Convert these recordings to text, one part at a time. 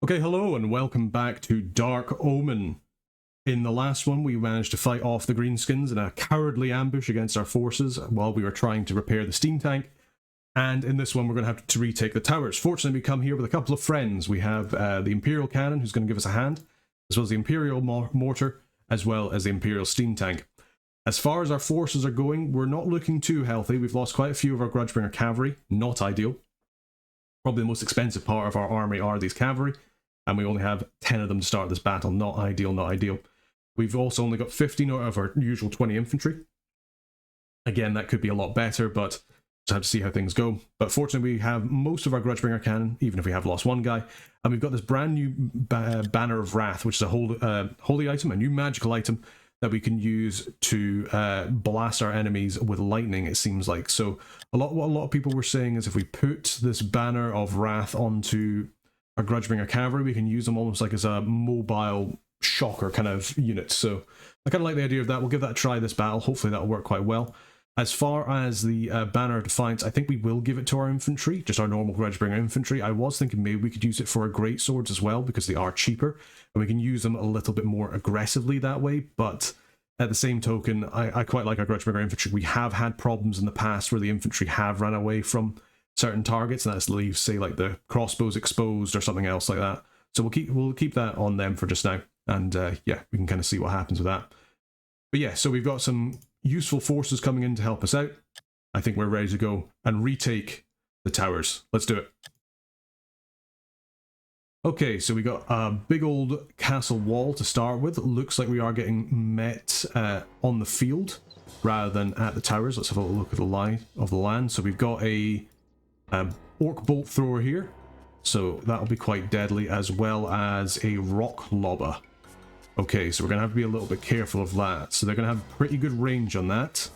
Okay, hello and welcome back to Dark Omen. In the last one, we managed to fight off the Greenskins in a cowardly ambush against our forces while we were trying to repair the steam tank. And in this one, we're going to have to retake the towers. Fortunately, we come here with a couple of friends. We have the Imperial cannon, who's going to give us a hand, as well as the Imperial mortar, as well as the Imperial steam tank. As far as our forces are going, we're not looking too healthy. We've lost quite a few of our Grudgebringer cavalry. Not ideal. Probably the most expensive part of our army are these cavalry, and we only have 10 of them to start this battle. Not ideal, not ideal. We've also only got 15 out of our usual 20 infantry. Again, that could be a lot better, but we'll have to see how things go. But fortunately, we have most of our Grudgebringer cannon, even if we have lost one guy. And we've got this brand new Banner of Wrath, which is a holy item, a new magical item that we can use to blast our enemies with lightning, it seems like. So what a lot of people were saying is if we put this Banner of Wrath onto our Grudgebringer cavalry, we can use them almost like as a mobile shocker kind of unit. So I kind of like the idea of that. We'll give that a try this battle. Hopefully that'll work quite well. As far as the Banner of Defiance, I think we will give it to our infantry, just our normal Grudgebringer infantry. I was thinking maybe we could use it for our great swords as well, because they are cheaper, and we can use them a little bit more aggressively that way. But at the same token, I quite like our Grudgebringer infantry. We have had problems in the past where the infantry have run away from certain targets, and that's leaves, say, like the crossbows exposed or something else like that. So we'll keep that on them for just now, and yeah, we can kind of see what happens with that. But yeah, so we've got some useful forces coming in to help us out. I think we're ready to go and retake the towers. Let's do it. Okay, so we got a big old castle wall to start with. It looks like we are getting met on the field rather than at the towers. Let's have a look at the lie of the land. So we've got a orc bolt thrower here, so that'll be quite deadly, as well as a rock lobber. Okay, so we're going to have to be a little bit careful of that. So they're going to have pretty good range on that.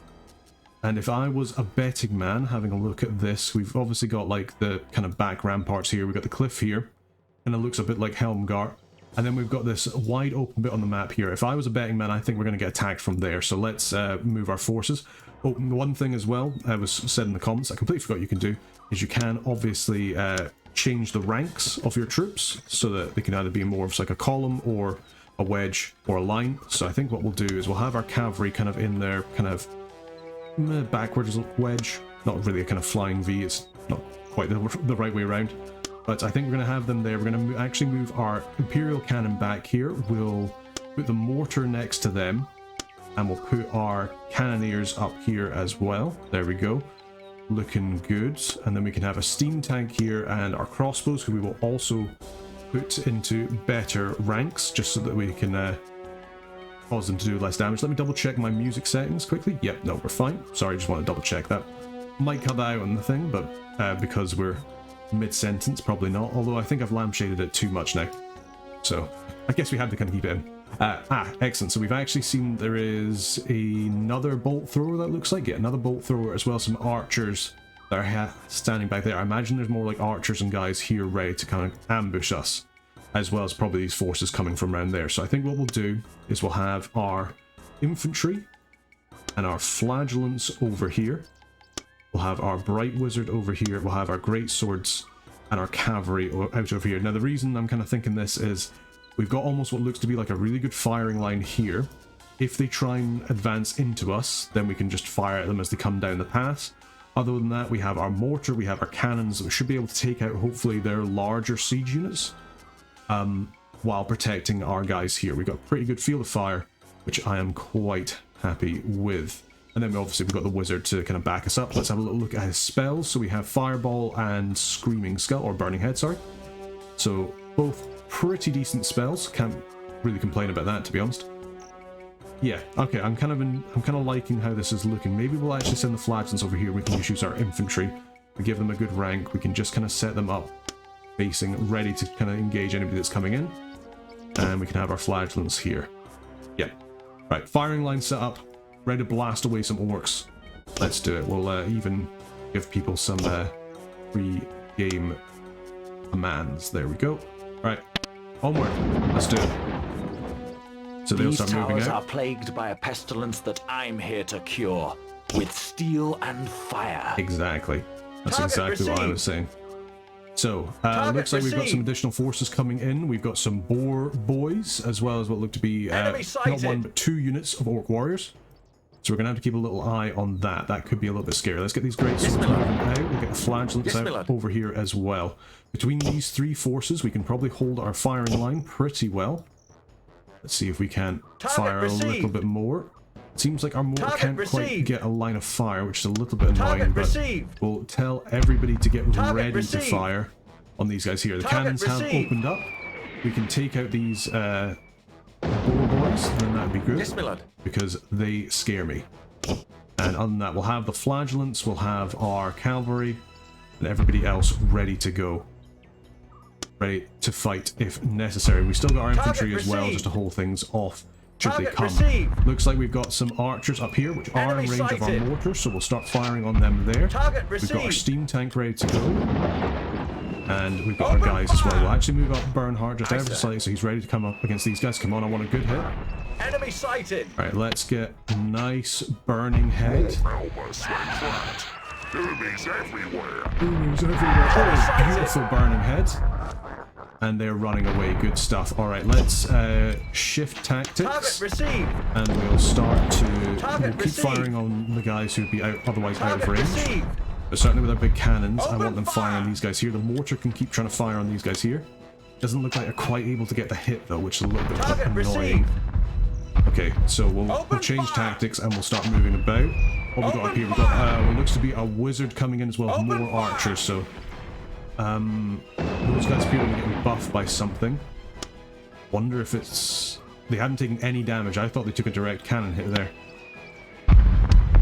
And if I was a betting man, having a look at this, we've obviously got like the kind of back ramparts here. We've got the cliff here, and it looks a bit like Helmgart. And then we've got this wide open bit on the map here. If I was a betting man, I think we're going to get attacked from there. So let's move our forces. Oh, one thing as well, I was said in the comments, I completely forgot you can do, is you can obviously change the ranks of your troops so that they can either be more of like a column or a wedge or a line. So I think what we'll do is we'll have our cavalry kind of in their kind of backwards wedge, not really a kind of flying V, it's not quite the right way around, but I think we're going to have them there. We're going to actually move our Imperial cannon back here. We'll put the mortar next to them, and we'll put our cannoneers up here as well. There we go, looking good. And then we can have a steam tank here and our crossbows, who we will also put into better ranks, just so that we can cause them to do less damage. Let me double check my music settings quickly. Yep, no, we're fine. Sorry, just want to double check that. Might cut that out on the thing, but because we're mid-sentence, probably not. Although I think I've lampshaded it too much now, so I guess we had to kind of keep it in. Excellent. So we've actually seen there is another bolt thrower that looks like it. Another bolt thrower, as well as some archers that are standing back there. I imagine there's more like archers and guys here ready to kind of ambush us, as well as probably these forces coming from around there. So I think what we'll do is we'll have our infantry and our flagellants over here. We'll have our bright wizard over here. We'll have our great swords and our cavalry out over here. Now the reason I'm kind of thinking this is we've got almost what looks to be like a really good firing line here. If they try and advance into us, then we can just fire at them as they come down the path. Other than that, we have our mortar, we have our cannons that we should be able to take out hopefully their larger siege units, while protecting our guys here. We've got a pretty good field of fire, which I am quite happy with. And then obviously we've got the wizard to kind of back us up. Let's have a little look at his spells. So we have Fireball and Screaming Skull, or Burning Head, sorry. So both pretty decent spells. Can't really complain about that, to be honest. Yeah, okay, I'm kind of liking how this is looking. Maybe we'll actually send the flagellants over here. We can just use our infantry. We give them a good rank. We can just kind of set them up facing, ready to kind of engage anybody that's coming in. And we can have our flagellants here. Yeah. Right, firing line set up. Ready to blast away some orcs. Let's do it. We'll even give people some pre-game commands. There we go. Right, onward. Let's do it. So they'll start moving out. These towers are plagued by a pestilence that I'm here to cure, with steel and fire. Exactly. That's exactly what I was saying. So, looks like we've got some additional forces coming in. We've got some boar boys, as well as what look to be not one but 2 units of orc warriors. So we're going to have to keep a little eye on that. That could be a little bit scary. Let's get these great swords moving out. We'll get the flagellants out over here as well. Between these 3 forces, we can probably hold our firing line pretty well. Let's see if we can fire a little bit more. Seems like our mortar can't quite get a line of fire, which is a little bit annoying, but we'll tell everybody to get ready to fire on these guys here. The cannons have opened up. We can take out these boar boys, and then that'd be good, because they scare me. And other than that, we'll have the flagellants, we'll have our cavalry, and everybody else ready to go. Ready to fight if necessary. We still got our infantry as well, just to hold things off should they come. Looks like we've got some archers up here, which are in range of our mortars, so we'll start firing on them there. We've got our steam tank ready to go. And we've got our guys as well. We'll actually move up Bernhardt just ever so slightly, so he's ready to come up against these guys. Come on, I want a good hit. Enemy sighted. Alright, let's get a nice burning head. Enemies everywhere. Enemies everywhere. Oh, beautiful burning head. And they're running away. Good stuff. Alright, let's shift tactics. And we'll start to keep firing on the guys who'd be otherwise out of range. But certainly with our big cannons, I want them firing on these guys here. The mortar can keep trying to fire on these guys here. Doesn't look like they're quite able to get the hit though, which is a little bit annoying. Okay, so we'll change tactics and we'll start moving about. What we got up here? We've got what looks to be a wizard coming in as well, more archers. So those guys appear to be getting buffed by something. Wonder if it's... They haven't taken any damage. I thought they took a direct cannon hit there.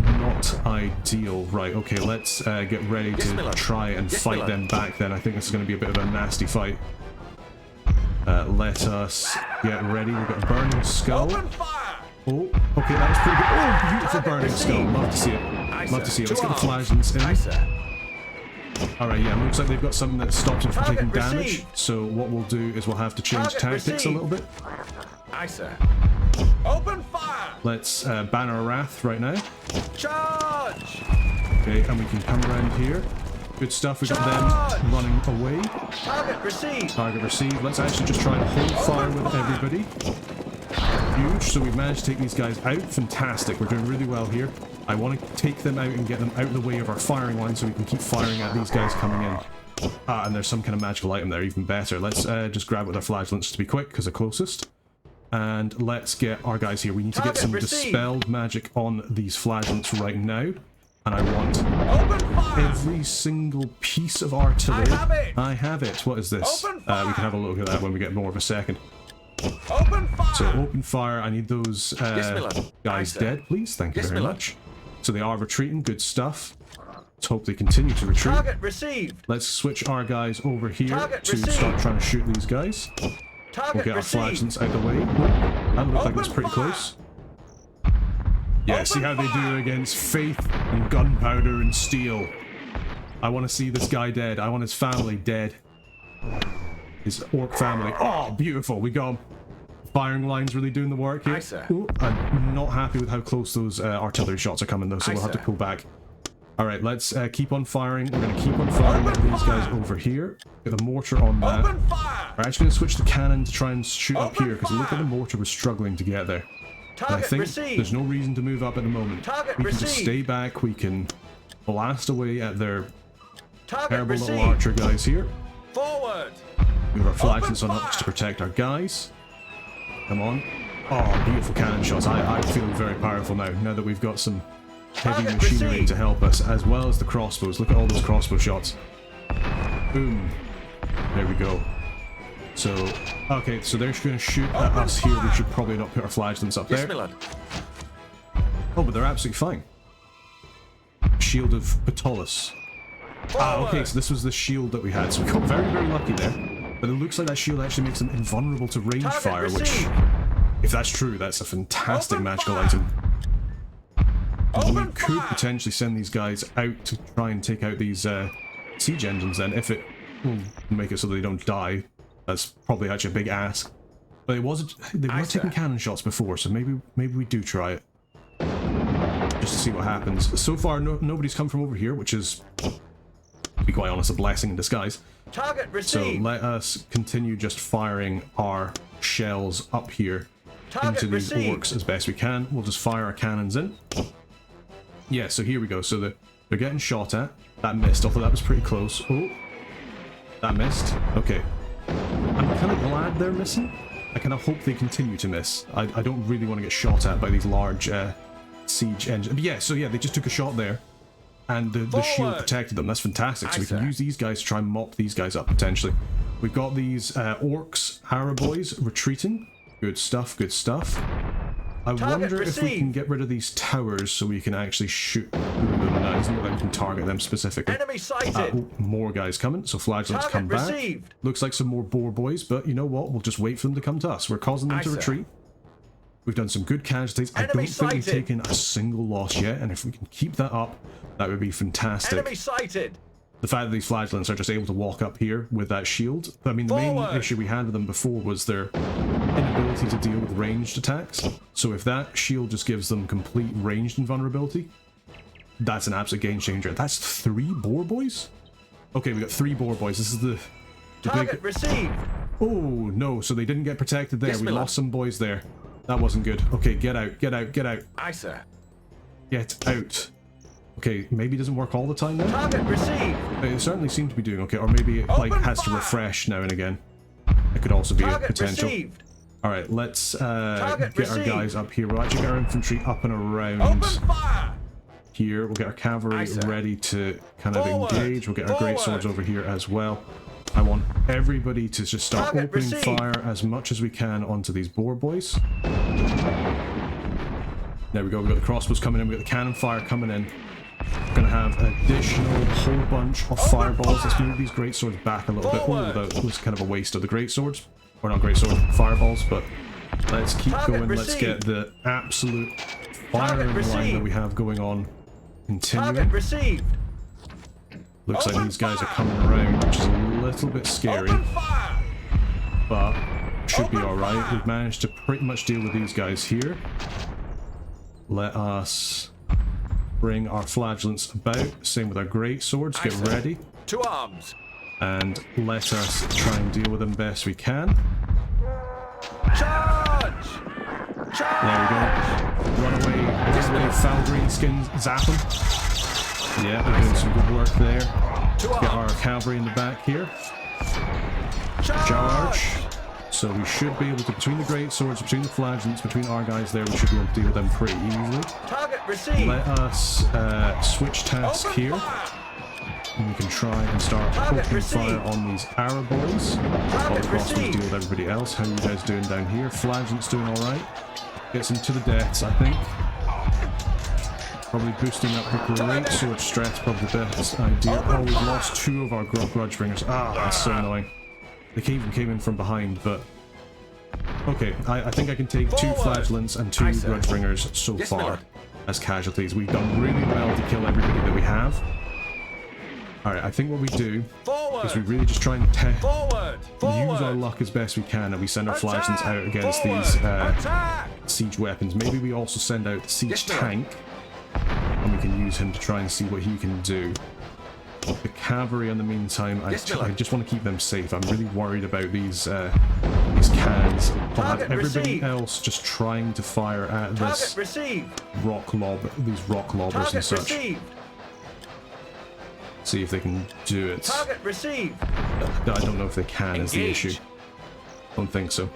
Not ideal. Right, okay, let's get ready to try and fight them back then. I think this is going to be a bit of a nasty fight. Let us get ready. We've got a burning skull. Oh, okay, that was pretty good. Oh, beautiful burning skull. Love to see it. Love to see it. Let's get the flagellants in. Alright, yeah, looks like they've got something that stops them from taking damage. So what we'll do is we'll have to change tactics a little bit. Open fire. Let's Banner of Wrath right now. Charge. Okay, and we can come around here. Good stuff, we've got them running away. Target received. Target received. Let's actually just try and hold fire with everybody. Huge, so we've managed to take these guys out. Fantastic, we're doing really well here. I want to take them out and get them out of the way of our firing line so we can keep firing at these guys coming in. Ah, and there's some kind of magical item there, even better. Let's just grab it with our flagellants to be quick, because they're closest. And let's get our guys here. We need to get some dispelled magic on these flagellants right now. And I want every single piece of artillery. I have it. What is this? We can have a look at that when we get more of a second. So open fire. I need those guys dead, please. Thank you very much. So they are retreating. Good stuff. Let's hope they continue to retreat. Target received. Let's switch our guys over here to start trying to shoot these guys. We'll get our flagellants out the way. That looked like it was pretty close. Yeah, see how they do against Faith and Gunpowder and Steel. I want to see this guy dead. I want his family dead. His orc family. Oh, beautiful. We got him. Firing lines really doing the work here. Ooh, I'm not happy with how close those artillery shots are coming though, so we'll have to pull back. Alright, let's keep on firing. We're going to keep on firing at these guys over here. Get the mortar on that. We're actually going to switch the cannon to try and shoot up here, because it looked like the mortar was struggling to get there. And I think there's no reason to move up at the moment. We can just stay back, we can blast away at their terrible little archer guys here. Forward. We have our flagellants on up just to protect our guys. Come on. Oh, beautiful cannon shots. I'm feeling very powerful now that we've got some heavy machinery to help us, as well as the crossbows. Look at all those crossbow shots. Boom. There we go. So, okay, so they're going to shoot at us here. We should probably not put our flagellants up there. Oh, but they're absolutely fine. Shield of Patolus. Ah, okay, so this was the shield that we had. So we got very, very lucky there. But it looks like that shield actually makes them invulnerable to range fire, which, if that's true, that's a fantastic magical item. We could potentially send these guys out to try and take out these siege engines then, if it will make it so they don't die. That's probably actually a big ask. But it wasn't. They were taking cannon shots before, so maybe we do try it. Just to see what happens. So far, nobody's come from over here, which is, to be quite honest, a blessing in disguise. Target So received. let us continue just firing our shells up here Target into these received. orcs as best we can. We'll just fire our cannons in. Yeah, so here we go. So they're getting shot at. That missed, although that was pretty close. Oh, that missed. Okay. I'm kind of glad they're missing. I kind of hope they continue to miss. I don't really want to get shot at by these large siege engines. But yeah, so yeah, they just took a shot there. And the shield Forward. protected them. That's fantastic. So Aye, we can sir. use these guys to try and mop these guys up, potentially. We've got these orcs, arrow boys, retreating. Good stuff, good stuff. I wonder if we can received. get rid of these towers so we can actually shoot through them. No, it doesn't look like we can target them specifically. Enemy sighted. Oh, more guys coming, so flagellants Target come back. received. Looks like some more boar boys, but you know what? We'll just wait for them to come to us. We're causing them Aye, to sir. retreat. We've done some good casualties. I Enemy don't think we've sighted. taken a single loss yet, and if we can keep that up, that would be fantastic. Enemy sighted. The fact that these flagellants are just able to walk up here with that shield. I mean, the main Forward. issue we had with them before was their inability to deal with ranged attacks. So if that shield just gives them complete ranged invulnerability, that's an absolute game changer. That's 3 boar boys? Okay, we got 3 boar boys. This is the Target big... received. Oh, no, so they didn't get protected there. Yes, We my lord. lost some boys there. That wasn't good. Okay, get out, get out, get out. Aye, sir. Get out. Okay, maybe it doesn't work all the time now. Target received. It certainly seemed to be doing okay, or maybe it like Open has to fire! refresh now and again. It could also be a Target potential. received. All right, let's get our received. guys up here. We'll actually get our infantry up and around Open fire. here. We'll get our cavalry Aye, sir. ready to kind of Forward! engage. We'll get our great swords Forward! over here as well. I want everybody to just start Target opening received. fire as much as we can onto these boar boys. There we go. We've got the crossbows coming in. We've got the cannon fire coming in. We're going to have an additional whole bunch of fireballs. Let's move these great swords back a little Forward! bit. It was kind of a waste of the great swords. Or not great sword, fireballs, but let's keep Target going. Let's get received. the absolute firing line that received. we have going on continuing. Target received. Looks like Open these guys are fire. coming around, which is a little bit scary, Open fire. but should be Open alright. fire. We've managed to pretty much deal with these guys here. Let us bring our flagellants about. Same with our great swords. Get Aye, sir. ready. To arms. And let us try and deal with them best we can. Charge. Charge. There we go. Run away, foul Greenskins, zap them. Yeah, we're doing some good work there. To Get our arms. cavalry in the back here. Charge. Charge. So we should be able to, between the great swords, between the flagellants, between our guys there, we should be able to deal with them pretty easily. Target received. Let us switch task Open here. fire. And we can try and start Target opening fire received. on these arrow boys. While the crossbows received. deal with everybody else. How are you guys doing down here? Flagellant's doing alright. Gets them to the deaths, I think. Probably boosting up the great sword strats, probably the best idea. Oh, we've lost 2 of our grudge bringers. Ah, that's so annoying. They even came in from behind, but... Okay, I think I can take 2 Forward. flagellants and 2 Aye, sir. grudge bringers so Yes, far milord. as casualties. We've done really well to kill everybody that we have. Alright, I think what we do Forward. is we really just try and Forward. Forward. use our luck as best we can, and we send our Attack. flagellants out against Forward. these Attack. siege weapons. Maybe we also send out the siege Yes, milord. tank, and we can use him to try and see what he can do. The cavalry, in the meantime, I Yes, milord. just want to keep them safe. I'm really worried about these cannons. I'll have Target everybody received. else just trying to fire at Target this received. these rock lobbers and Target such. received. See if they can do it. Target received. I don't know if they can is the Engage. issue. Don't think so.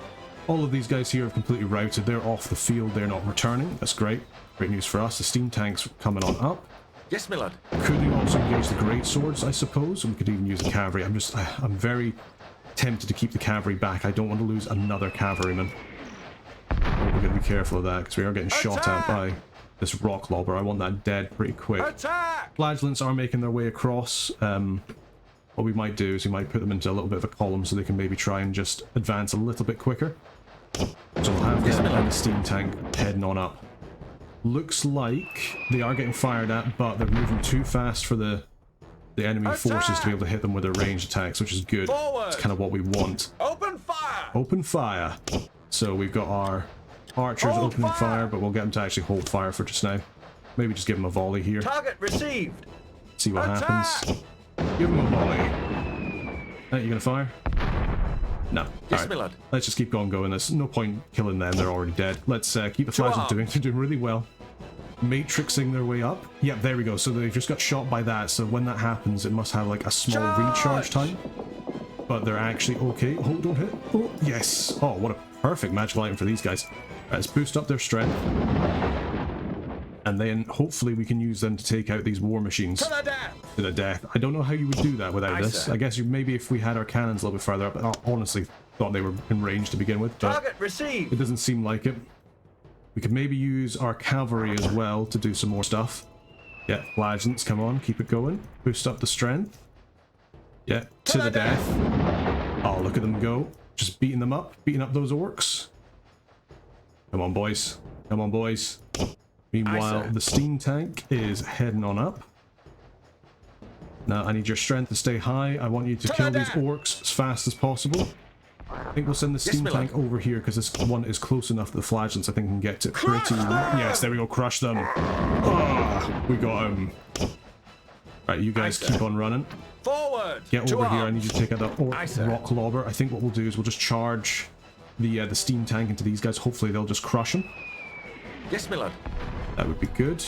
All of these guys here have completely routed. They're off the field. They're not returning. That's great. Great news for us. The steam tanks coming on up. Yes, my lord. Could we also engage the great swords, I suppose? We could even use the cavalry. I'm very tempted to keep the cavalry back. I don't want to lose another cavalryman. But we're going to be careful of that because we are getting shot at by this rock lobber. I want that dead pretty quick. Attack! Flagellants are making their way across. What we might do is we might put them into a little bit of a column so they can maybe try and just advance a little bit quicker. So we'll have them and the steam tank heading on up. Looks like they are getting fired at, but they're moving too fast for the enemy forces to be able to hit them with their ranged attacks, which is good. Forward! It's kind of what we want. Open fire! Open fire! So we've got our archers Hold opening fire! fire, but we'll get them to actually hold fire for just now. Maybe just give them a volley here. Target received! See what Attack! happens. Give them a volley. You gonna fire? No. Yes, Alright. my lord. Let's just keep going. There's no point killing them. They're already dead. Let's keep the flagellants doing. They're doing really well. Matrixing their way up. Yep, there we go. So they've just got shot by that. So when that happens, it must have like a small recharge time. But they're actually okay. Oh, don't hit. Oh, yes. Oh, what a perfect magical item for these guys. Let's boost up their strength. And then hopefully we can use them to take out these war machines. To the death! To the death. I don't know how you would do that without Aye, this. sir. I guess maybe if we had our cannons a little bit further up. I honestly thought they were in range to begin with, but Target received! it doesn't seem like it. We could maybe use our cavalry as well to do some more stuff. Yeah, flagellants, come on, keep it going. Boost up the strength. Yeah, to the death. Oh, look at them go. Just beating them up, beating up those orcs. Come on, boys. Come on, boys. Meanwhile, Aye, the steam tank is heading on up. Now, I need your strength to stay high. I want you to kill these orcs as fast as possible. I think we'll send the steam tank over here because this one is close enough to the flagellants. I think we can get to it pretty... Yes, there we go. Crush them. Ah, we got him. Right, you guys keep on running. Forward! Get over here. I need you to take out the rock lobber. I think what we'll do is we'll just charge the steam tank into these guys. Hopefully they'll just crush them. Yes, my lord. That would be good.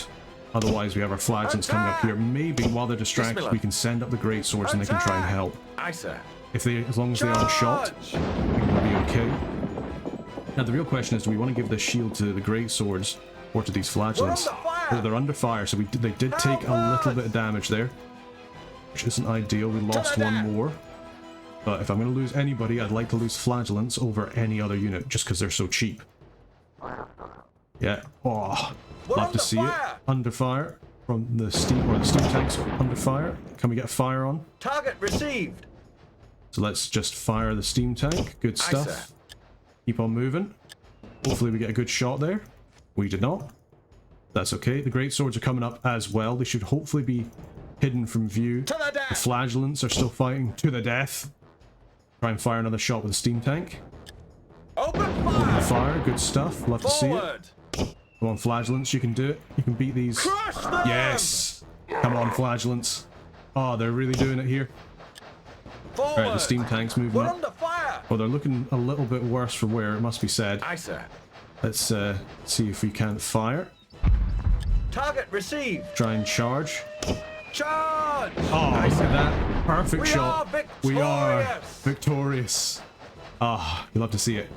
Otherwise, we have our flagellants coming up here. Maybe while they're distracted, we can send up the great swords and they can try and help. Aye, sir. If they, as long as they aren't shot, we will be okay. Now the real question is, do we want to give this shield to the great swords or to these flagellants? Oh, they're under fire, so they did take a little bit of damage there, which isn't ideal. We lost one more. But if I'm going to lose anybody, I'd like to lose flagellants over any other unit, just because they're so cheap. Yeah. Oh, love to see it. Under fire from the steam, or the steam tanks under fire. Can we get fire on? Target received. So let's just fire the steam tank. Good stuff. sir. Keep on moving. Hopefully we get a good shot there. We did not. That's okay. The great swords are coming up as well. They should hopefully be hidden from view. To the death. The flagellants are still fighting to the death. Try and fire another shot with the steam tank. Open Open fire! fire. Good stuff. Love to see it. Forward! Come on, flagellants. You can do it. You can beat these. Crush them! Yes. Come on, flagellants. Oh, they're really doing it here. Forward! Right, the steam tank's moving We're up. under fire! Well, they're looking a little bit worse for wear, it must be said. Aye, sir. Let's see if we can fire. Target received! Try and charge. Charge! Oh, look at that. Perfect We shot. are We are victorious! victorious. Ah, you love to see it.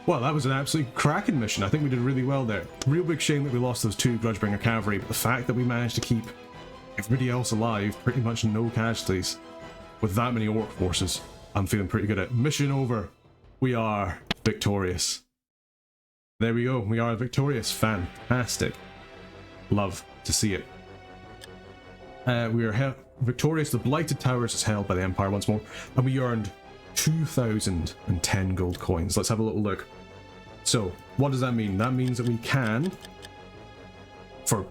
Well, that was an absolutely cracking mission. I think we did really well there. Real big shame that we lost those two Grudgebringer cavalry, but the fact that we managed to keep everybody else alive, pretty much no casualties, with that many orc forces, I'm feeling pretty good at. Mission over. We are victorious. There we go. We are victorious. Fantastic. Love to see it. We are victorious. The Blighted Towers is held by the Empire once more, and we earned 2,010 gold coins. Let's have a little look. So, what does that mean? That means that we can, for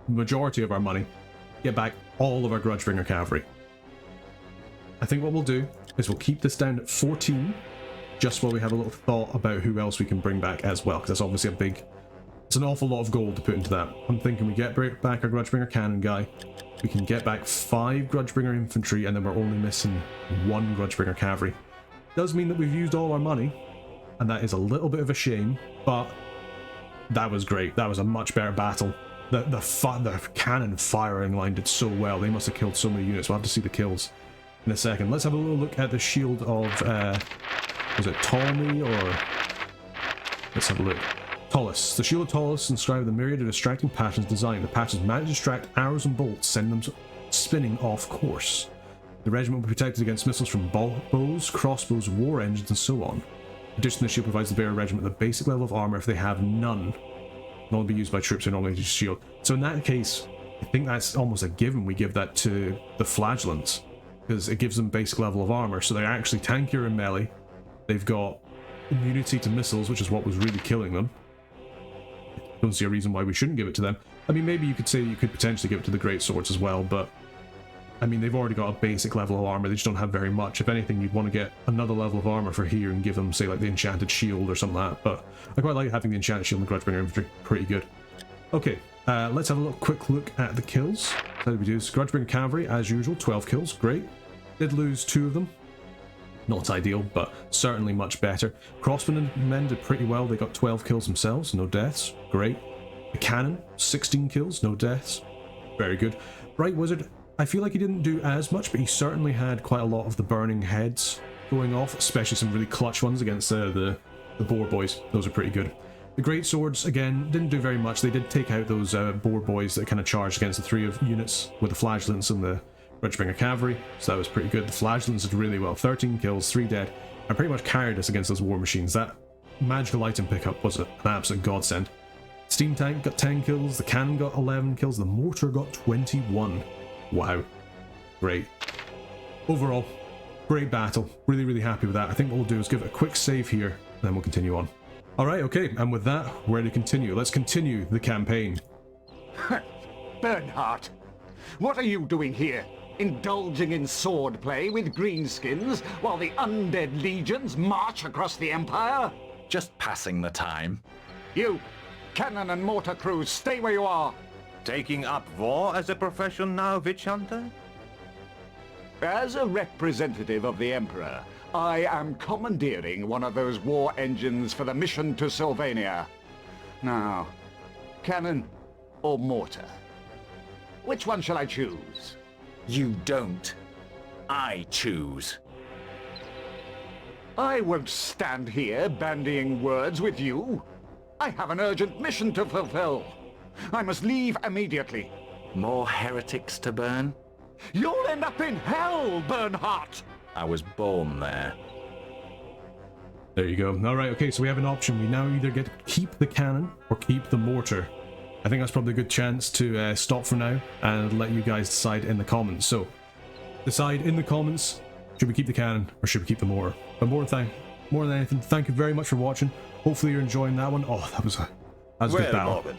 the majority of our money, get back all of our Grudgebringer cavalry. I think what we'll do is we'll keep this down at 14, just while we have a little thought about who else we can bring back as well, because that's obviously it's an awful lot of gold to put into that. I'm thinking we get back our Grudgebringer cannon guy, we can get back 5 Grudgebringer infantry, and then we're only missing 1 Grudgebringer cavalry. Does mean that we've used all our money, and that is a little bit of a shame, but that was great. That was a much better battle. The cannon firing line did so well. They must have killed so many units. We'll have to see the kills in a second. Let's have a little look at the shield of, was it Ptolemy, or... Let's have a look. Tullus. The shield of Tullus inscribed with a myriad of distracting patterns designed. The patterns manage to distract arrows and bolts, send them spinning off course. The regiment will be protected against missiles from bows, crossbows, war engines, and so on. Additionally, the shield provides the bearer regiment with a basic level of armor if they have none. Can only be used by troops who normally use shield. So in that case, I think that's almost a given we give that to the flagellants, because it gives them basic level of armor, so they're actually tankier in melee. They've got immunity to missiles, which is what was really killing them. Don't see a reason why we shouldn't give it to them. I mean, maybe you could say you could potentially give it to the great swords as well, but I mean, they've already got a basic level of armor. They just don't have very much. If anything, you'd want to get another level of armor for here and give them, say, like the enchanted shield or something like that. But I quite like having the enchanted shield and the Grudgebringer infantry. Pretty good. Okay, let's have a little quick look at the kills. How do we do this? Grudgebringer cavalry, as usual, 12 kills. Great. Did lose 2 of them. Not ideal, but certainly much better. Crossbowmen did pretty well. They got 12 kills themselves, no deaths. Great. The cannon, 16 kills, no deaths. Very good. Bright Wizard, I feel like he didn't do as much, but he certainly had quite a lot of the burning heads going off, especially some really clutch ones against the boar boys. Those are pretty good. The great swords, again, didn't do very much. They did take out those boar boys that kind of charged against the 3 of units with the flagellants and the Richbringer cavalry, so that was pretty good. The flagellants did really well. 13 kills, 3 dead, and pretty much carried us against those war machines. That magical item pickup was an absolute godsend. Steam tank got 10 kills, the cannon got 11 kills, the mortar got 21. Wow. Great. Overall, great battle. Really, really happy with that. I think what we'll do is give it a quick save here, then we'll continue on. Alright, okay, and with that, we're ready to continue. Let's continue the campaign. Bernhardt, what are you doing here? Indulging in swordplay with Greenskins while the undead legions march across the Empire? Just passing the time. You, cannon and mortar crews, stay where you are. Taking up war as a profession now, witch hunter? As a representative of the Emperor, I am commandeering one of those war engines for the mission to Sylvania. Now, cannon or mortar? Which one shall I choose? You don't. I choose. I won't stand here bandying words with you. I have an urgent mission to fulfill. I must leave immediately. More heretics to burn? You'll end up in hell, Bernhardt! I was born there. There you go. Alright, okay, so we have an option. We now either get to keep the cannon or keep the mortar. I think that's probably a good chance to stop for now and let you guys decide in the comments. So, decide in the comments, should we keep the cannon or should we keep the mortar? But more than anything, thank you very much for watching. Hopefully you're enjoying that one. Oh, that was a good battle. Morgan,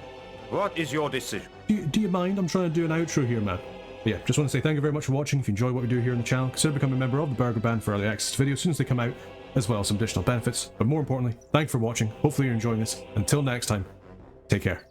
what is your decision? Do you mind? I'm trying to do an outro here, man. But yeah, just want to say thank you very much for watching. If you enjoy what we do here on the channel, consider becoming a member of the Burger Band for early access videos as soon as they come out, as well as some additional benefits. But more importantly, thank you for watching. Hopefully you're enjoying this. Until next time, take care.